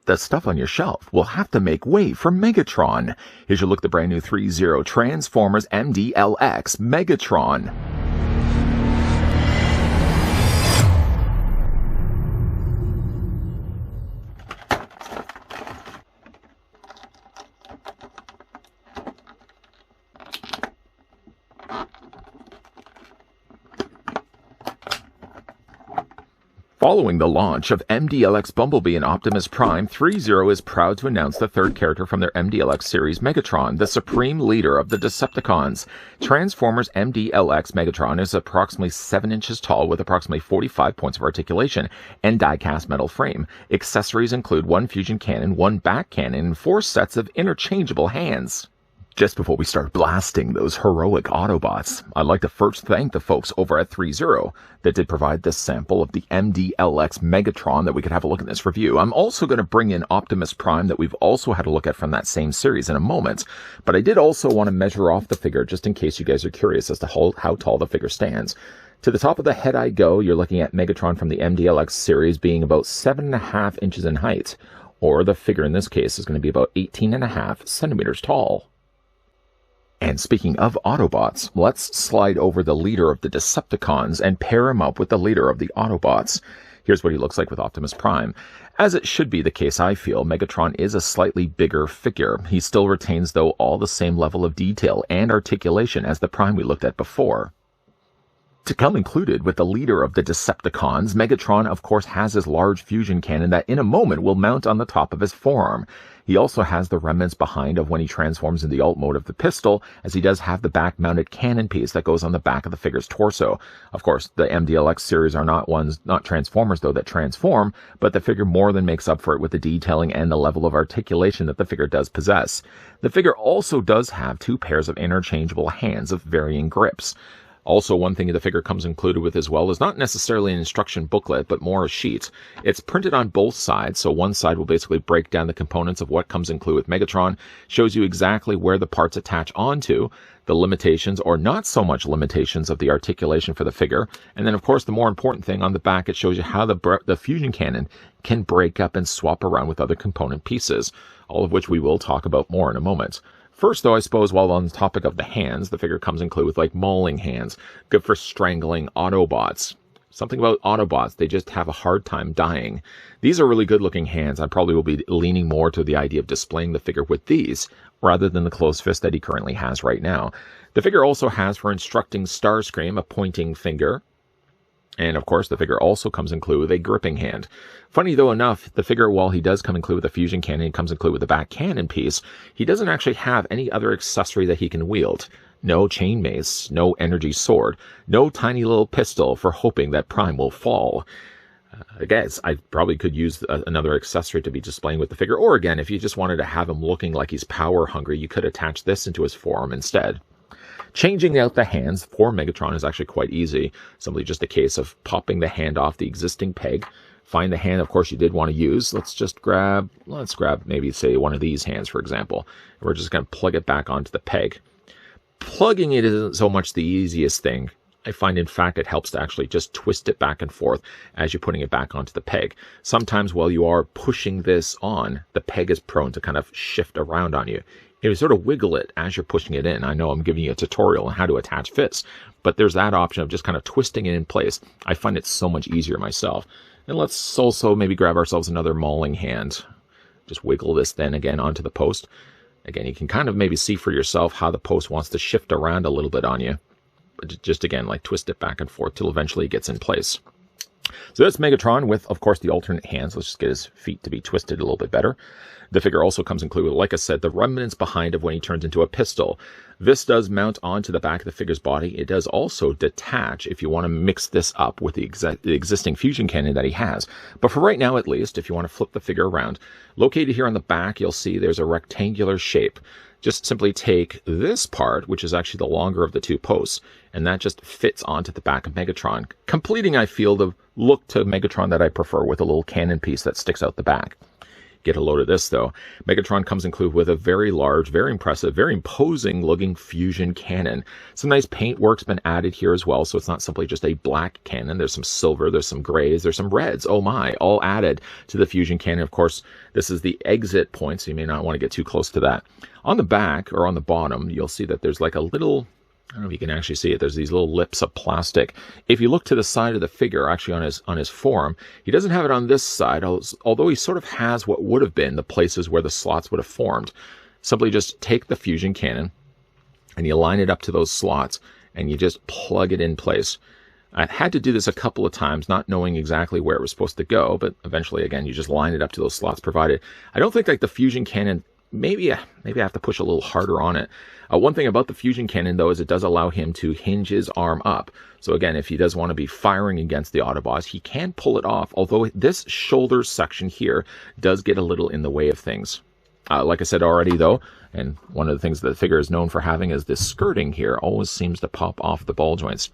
the stuff on your shelf will have to make way for Megatron. Here's your look at the brand new Threezero Transformers MDLX Megatron. Following the launch of MDLX Bumblebee and Optimus Prime, Threezero is proud to announce the third character from their MDLX series, Megatron, the supreme leader of the Decepticons. Transformers MDLX Megatron is approximately 7 inches tall with approximately 45 points of articulation and die-cast metal frame. Accessories include 1 fusion cannon, 1 back cannon, and 4 sets of interchangeable hands. Just before we start blasting those heroic Autobots, I'd like to first thank the folks over at Threezero that did provide this sample of the MDLX Megatron that we could have a look at this review. I'm also going to bring in Optimus Prime that we've also had a look at from that same series in a moment, but I did also want to measure off the figure just in case you guys are curious as to how tall the figure stands. To the top of the head I go, you're looking at Megatron from the MDLX series being about 7.5 inches in height, or the figure in this case is going to be about 18.5 centimeters tall. And speaking of Autobots, let's slide over the leader of the Decepticons and pair him up with the leader of the Autobots. Here's what he looks like with Optimus Prime. As it should be the case, I feel, Megatron is a slightly bigger figure. He still retains, though, all the same level of detail and articulation as the Prime we looked at before. To come included with the leader of the Decepticons, Megatron, of course, has his large fusion cannon that in a moment will mount on the top of his forearm. He also has the remnants behind of when he transforms in the alt mode of the pistol, as he does have the back-mounted cannon piece that goes on the back of the figure's torso. Of course, the MDLX series are not Transformers, though, that transform, but the figure more than makes up for it with the detailing and the level of articulation that the figure does possess. The figure also does have 2 pairs of interchangeable hands of varying grips. Also, one thing the figure comes included with as well is not necessarily an instruction booklet, but more a sheet. It's printed on both sides, so one side will basically break down the components of what comes included with Megatron, shows you exactly where the parts attach onto, the limitations or not so much limitations of the articulation for the figure, and then of course the more important thing on the back, it shows you how the fusion cannon can break up and swap around with other component pieces, all of which we will talk about more in a moment. First, though, I suppose, while on the topic of the hands, the figure comes included with, like, mauling hands, good for strangling Autobots. Something about Autobots, they just have a hard time dying. These are really good-looking hands. I probably will be leaning more to the idea of displaying the figure with these, rather than the closed fist that he currently has right now. The figure also has, for instructing Starscream, a pointing finger. And, of course, the figure also comes included with a gripping hand. Funny, though, enough, the figure, while he does come included with a fusion cannon, he comes included with a back cannon piece, he doesn't actually have any other accessory that he can wield. No chain mace, no energy sword, no tiny little pistol for hoping that Prime will fall. I guess I probably could use another accessory to be displaying with the figure. Or, again, if you just wanted to have him looking like he's power-hungry, you could attach this into his forearm instead. Changing out the hands for Megatron is actually quite easy. Simply just a case of popping the hand off the existing peg. Find the hand, of course, you did want to use. Let's grab maybe, say, one of these hands, for example. And we're just going to plug it back onto the peg. Plugging it isn't so much the easiest thing. I find, in fact, it helps to actually just twist it back and forth as you're putting it back onto the peg. Sometimes while you are pushing this on, the peg is prone to kind of shift around on you. You sort of wiggle it as you're pushing it in. I know I'm giving you a tutorial on how to attach fits, but there's that option of just kind of twisting it in place. I find it so much easier myself. And let's also maybe grab ourselves another mauling hand. Just wiggle this then again onto the post. Again, you can kind of maybe see for yourself how the post wants to shift around a little bit on you. But just again, like twist it back and forth till eventually it gets in place. So that's Megatron with, of course, the alternate hands. Let's just get his feet to be twisted a little bit better. The figure also comes included, like I said, the remnants behind of when he turns into a pistol. This does mount onto the back of the figure's body. It does also detach if you want to mix this up with the existing fusion cannon that he has. But for right now, at least, if you want to flip the figure around, located here on the back, you'll see there's a rectangular shape. Just simply take this part, which is actually the longer of the 2 posts, and that just fits onto the back of Megatron, completing, I feel, the look to Megatron that I prefer with a little cannon piece that sticks out the back. get a load of this, though. Megatron comes included with a very large, very impressive, very imposing looking fusion cannon. Some nice paintwork's been added here as well, so it's not simply just a black cannon. There's some silver, there's some grays, there's some reds. Oh my, all added to the fusion cannon. Of course, this is the exit point, so you may not want to get too close to that. On the back, or on the bottom, you'll see that there's like a little, I don't know if you can actually see it, there's these little lips of plastic. If you look to the side of the figure, actually on his forearm, he doesn't have it on this side, although he sort of has what would have been the places where the slots would have formed. Simply just take the fusion cannon, and you line it up to those slots, and you just plug it in place. I had to do this a couple of times, not knowing exactly where it was supposed to go, but eventually, again, you just line it up to those slots provided. I don't think like the fusion cannon, maybe I have to push a little harder on it. One thing about the fusion cannon, though, is it does allow him to hinge his arm up. So again, if he does want to be firing against the Autobots, he can pull it off, although this shoulder section here does get a little in the way of things. Like I said already, though, and one of the things that the figure is known for having is this skirting here always seems to pop off the ball joints.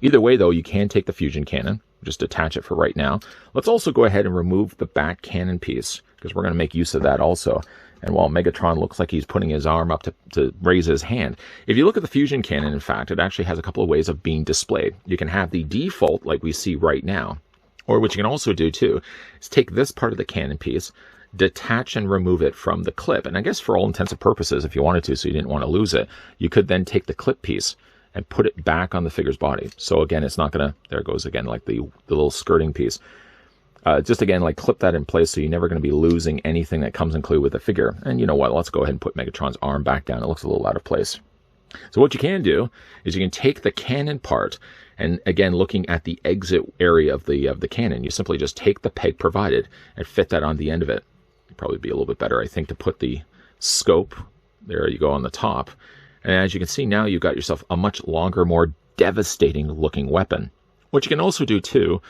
Either way, though, you can take the fusion cannon, just attach it for right now. Let's also go ahead and remove the back cannon piece, because we're going to make use of that also. And while Megatron looks like he's putting his arm up to raise his hand, if you look at the fusion cannon, in fact, it actually has a couple of ways of being displayed. You can have the default like we see right now, or what you can also do too is take this part of the cannon piece, detach and remove it from the clip. And I guess for all intents and purposes, if you wanted to, so you didn't want to lose it, you could then take the clip piece and put it back on the figure's body. So again, it's not going to, there it goes again, like the little skirting piece. Just again, like clip that in place so you're never going to be losing anything that comes included with the figure. And you know what, let's go ahead and put Megatron's arm back down. It looks a little out of place. So what you can do is you can take the cannon part, and again, looking at the exit area of the cannon, you simply just take the peg provided and fit that on the end of it. It'd probably be a little bit better, I think, to put the scope, there you go, on the top. And as you can see now, you've got yourself a much longer, more devastating looking weapon. What you can also do too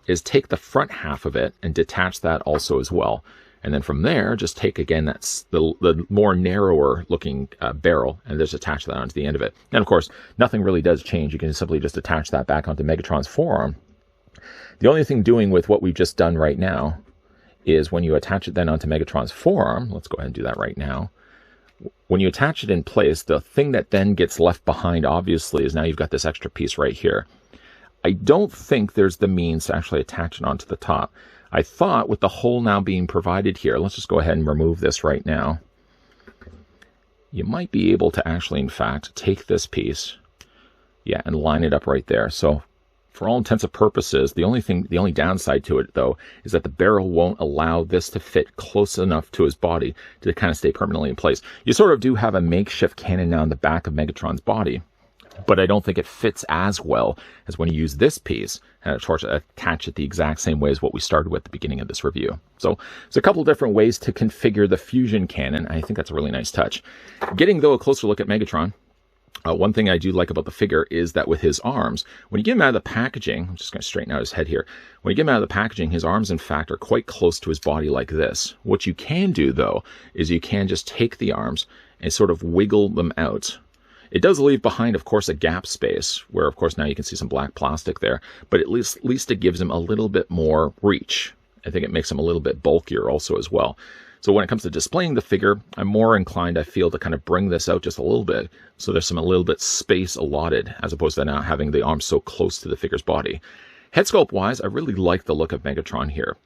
is take the front half of it and detach that also as well. And then from there, just take, again, that's the more narrower looking barrel, and just attach that onto the end of it. And of course, nothing really does change. You can simply just attach that back onto Megatron's forearm. The only thing doing with what we've just done right now is when you attach it then onto Megatron's forearm, let's go ahead and do that right now. When you attach it in place, the thing that then gets left behind, obviously, is now you've got this extra piece right here. I don't think there's the means to actually attach it onto the top. I thought with the hole now being provided here, let's just go ahead and remove this right now. You might be able to actually, in fact, take this piece, yeah, and line it up right there. So for all intents and purposes, the only downside to it, though, is that the barrel won't allow this to fit close enough to his body to kind of stay permanently in place. You sort of do have a makeshift cannon now on the back of Megatron's body, but I don't think it fits as well as when you use this piece and attach it the exact same way as what we started with at the beginning of this review. So there's a couple of different ways to configure the fusion cannon. I think that's a really nice touch. Getting, though, a closer look at Megatron, one thing I do like about the figure is that with his arms, when you get him out of the packaging, I'm just going to straighten out his head here. When you get him out of the packaging, his arms, in fact, are quite close to his body like this. What you can do, though, is you can just take the arms and sort of wiggle them out. It does leave behind, of course, a gap space where, of course, now you can see some black plastic there, but at least it gives him a little bit more reach. I think it makes him a little bit bulkier also as well. So when it comes to displaying the figure, I'm more inclined, I feel, to kind of bring this out just a little bit so there's a little bit space allotted as opposed to now having the arms so close to the figure's body. Head sculpt wise, I really like the look of Megatron here.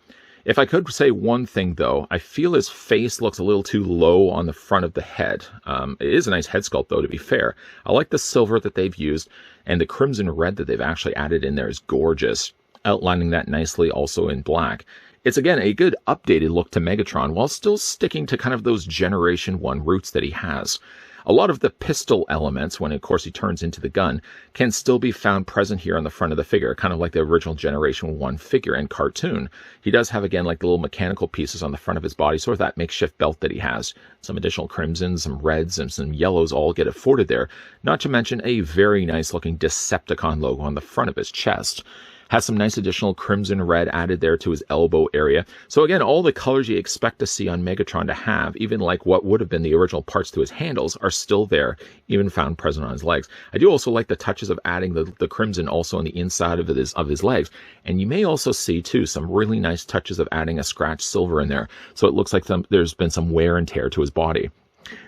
If I could say one thing, though, I feel his face looks a little too low on the front of the head. It is a nice head sculpt, though, to be fair. I like the silver that they've used, and the crimson red that they've actually added in there is gorgeous, outlining that nicely also in black. It's, again, a good updated look to Megatron while still sticking to kind of those Generation 1 roots that he has. A lot of the pistol elements, when of course he turns into the gun, can still be found present here on the front of the figure, kind of like the original Generation 1 figure and cartoon. He does have, again, like the little mechanical pieces on the front of his body, sort of that makeshift belt that he has. Some additional crimsons, some reds, and some yellows all get afforded there, not to mention a very nice looking Decepticon logo on the front of his chest. Has some nice additional crimson red added there to his elbow area. So again, all the colors you expect to see on Megatron to have, even like what would have been the original parts to his handles, are still there, even found present on his legs. I do also like the touches of adding the crimson also on the inside of his legs. And you may also see too some really nice touches of adding a scratch silver in there. So it looks like there's been some wear and tear to his body.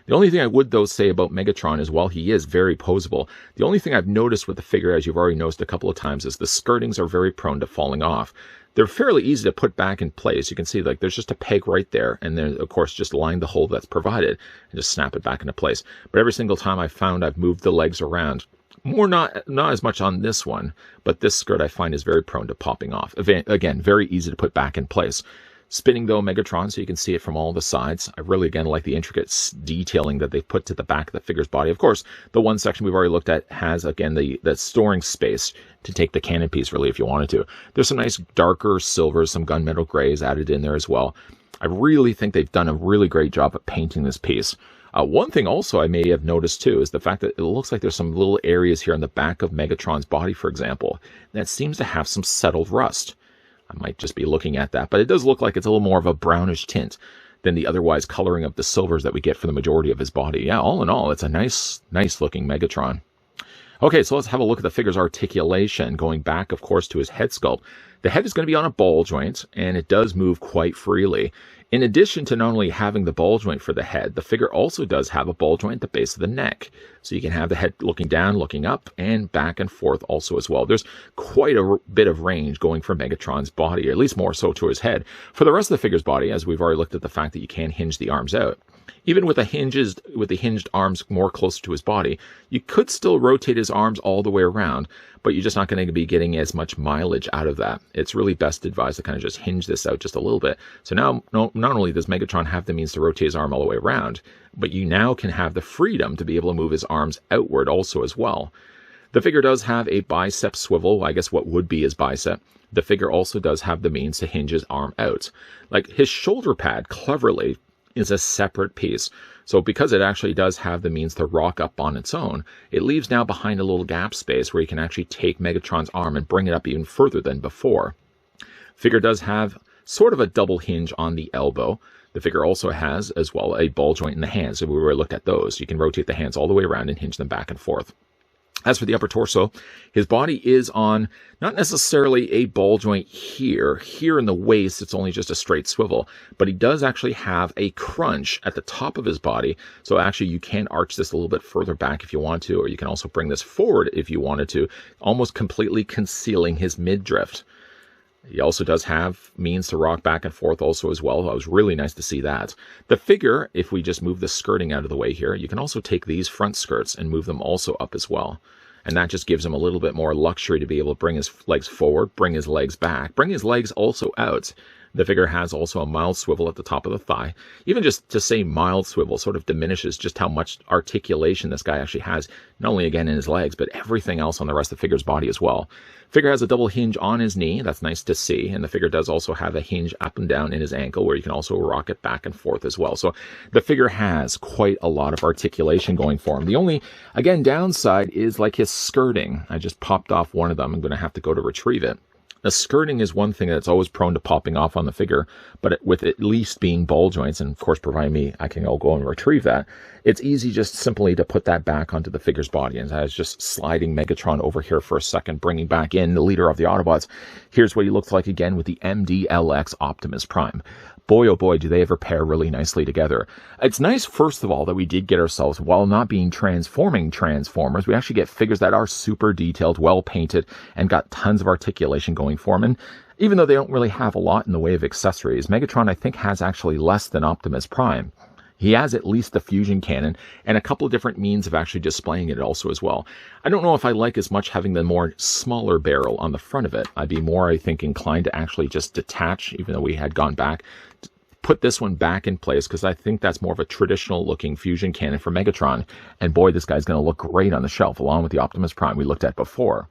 The only thing I would, though, say about Megatron is while he is very poseable, the only thing I've noticed with the figure, as you've already noticed a couple of times, is the skirtings are very prone to falling off. They're fairly easy to put back in place. You can see, like, there's just a peg right there, and then, of course, just line the hole that's provided and just snap it back into place. But every single time I've found I've moved the legs around, not as much on this one, but this skirt I find is very prone to popping off. Again, very easy to put back in place. Spinning, though, Megatron, so you can see it from all the sides. I really, again, like the intricate detailing that they've put to the back of the figure's body. Of course, the one section we've already looked at has, again, the storing space to take the cannon piece, really, if you wanted to. There's some nice darker silvers, some gunmetal grays added in there as well. I really think they've done a really great job at painting this piece. One thing also I may have noticed, too, is the fact that it looks like there's some little areas here on the back of Megatron's body, for example, that seems to have some settled rust. I might just be looking at that, but it does look like it's a little more of a brownish tint than the otherwise coloring of the silvers that we get for the majority of his body. Yeah, all in all, it's a nice looking Megatron. Okay, so let's have a look at the figure's articulation, going back, of course, to his head sculpt. The head is going to be on a ball joint, and it does move quite freely. In addition to not only having the ball joint for the head, the figure also does have a ball joint at the base of the neck. So you can have the head looking down, looking up, and back and forth also as well. There's quite a bit of range going from Megatron's body, or at least more so to his head. For the rest of the figure's body, as we've already looked at the fact that you can hinge the arms out, even with the hinged arms more closer to his body, you could still rotate his arms all the way around, but you're just not going to be getting as much mileage out of that. It's really best advised to kind of just hinge this out just a little bit. So now, not only does Megatron have the means to rotate his arm all the way around, but you now can have the freedom to be able to move his arms outward also as well. The figure does have a bicep swivel, I guess what would be his bicep. The figure also does have the means to hinge his arm out. Like his shoulder pad, cleverly, is a separate piece. So because it actually does have the means to rock up on its own, it leaves now behind a little gap space where you can actually take Megatron's arm and bring it up even further than before. Figure does have sort of a double hinge on the elbow. The figure also has, as well, a ball joint in the hands. So we already looked at those. You can rotate the hands all the way around and hinge them back and forth. As for the upper torso, his body is on not necessarily a ball joint here. Here in the waist, it's only just a straight swivel. But he does actually have a crunch at the top of his body. So actually, you can arch this a little bit further back if you want to, or you can also bring this forward if you wanted to, almost completely concealing his midriff. He also does have means to rock back and forth also as well. It was really nice to see that. The figure, if we just move the skirting out of the way here, you can also take these front skirts and move them also up as well. And that just gives him a little bit more luxury to be able to bring his legs forward, bring his legs back, bring his legs also out. The figure has also a mild swivel at the top of the thigh. Even just to say mild swivel sort of diminishes just how much articulation this guy actually has, not only again in his legs, but everything else on the rest of the figure's body as well. Figure has a double hinge on his knee. That's nice to see. And the figure does also have a hinge up and down in his ankle where you can also rock it back and forth as well. So the figure has quite a lot of articulation going for him. The only, again, downside is like his skirting. I just popped off one of them. I'm going to have to go to retrieve it. The skirting is one thing that's always prone to popping off on the figure, but with at least being ball joints, and of course, providing me, I can go and retrieve that, it's easy just simply to put that back onto the figure's body. And I was just sliding Megatron over here for a second, bringing back in the leader of the Autobots. Here's what he looks like again with the MDLX Optimus Prime. Boy, oh boy, do they ever pair really nicely together. It's nice, first of all, that we did get ourselves, while not being transforming Transformers, we actually get figures that are super detailed, well painted, and got tons of articulation going for them. And even though they don't really have a lot in the way of accessories, Megatron, I think, has actually less than Optimus Prime. He has at least the fusion cannon and a couple of different means of actually displaying it also as well. I don't know if I like as much having the more smaller barrel on the front of it. I'd be more, I think, inclined to actually just detach, even though we had gone back, put this one back in place because I think that's more of a traditional looking fusion cannon for Megatron. And boy, this guy's going to look great on the shelf along with the Optimus Prime we looked at before.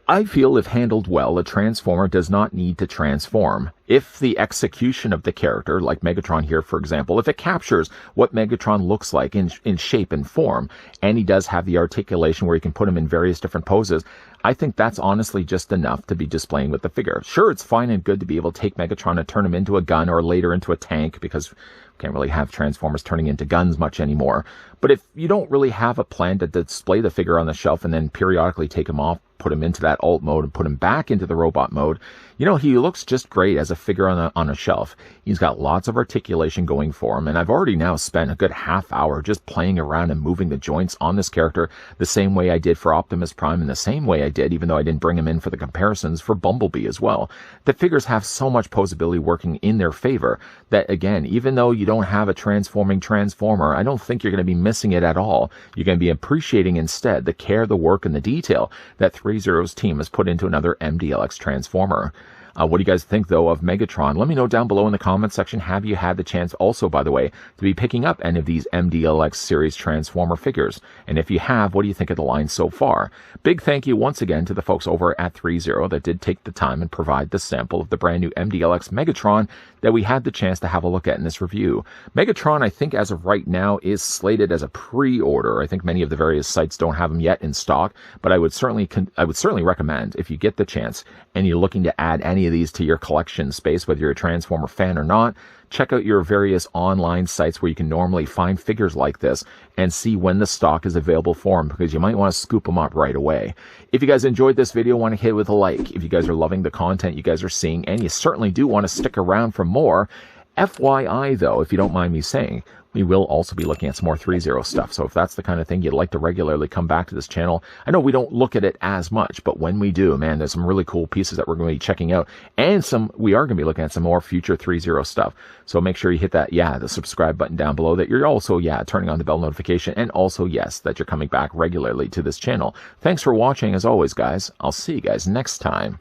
I feel if handled well, a Transformer does not need to transform. If the execution of the character, like Megatron here, for example, if it captures what Megatron looks like in shape and form, and he does have the articulation where you can put him in various different poses, I think that's honestly just enough to be displaying with the figure. Sure, it's fine and good to be able to take Megatron and turn him into a gun or later into a tank, because we can't really have Transformers turning into guns much anymore. But if you don't really have a plan to display the figure on the shelf and then periodically take him off, put him into that alt mode and put him back into the robot mode, you know, he looks just great as a figure on a shelf. He's got lots of articulation going for him, and I've already now spent a good half hour just playing around and moving the joints on this character the same way I did for Optimus Prime and the same way I did, even though I didn't bring him in for the comparisons, for Bumblebee as well. The figures have so much posability working in their favor that, again, even though you don't have a transforming Transformer, I don't think you're going to be missing it at all. You're going to be appreciating instead the care, the work, and the detail that Threezero's team has put into another MDLX Transformer. What do you guys think, though, of Megatron? Let me know down below in the comments section. Have you had the chance also, by the way, to be picking up any of these MDLX series Transformer figures? And if you have, what do you think of the line so far? Big thank you once again to the folks over at Threezero that did take the time and provide the sample of the brand new MDLX Megatron that we had the chance to have a look at in this review. Megatron, I think as of right now, is slated as a pre-order. I think many of the various sites don't have them yet in stock, but I would certainly recommend, if you get the chance and you're looking to add any of these to your collection space, whether you're a Transformer fan or not, check out your various online sites where you can normally find figures like this and see when the stock is available for them, because you might want to scoop them up right away. If you guys enjoyed this video, want to hit it with a like. If you guys are loving the content you guys are seeing, and you certainly do want to stick around for more, FYI though, if you don't mind me saying, we will also be looking at some more Threezero stuff. So if that's the kind of thing you'd like to regularly come back to this channel, I know we don't look at it as much, but when we do, man, there's some really cool pieces that we're going to be checking out, and we are going to be looking at some more future Threezero stuff. So make sure you hit that, the subscribe button down below, that you're also, turning on the bell notification, and also, yes, that you're coming back regularly to this channel. Thanks for watching, as always, guys. I'll see you guys next time.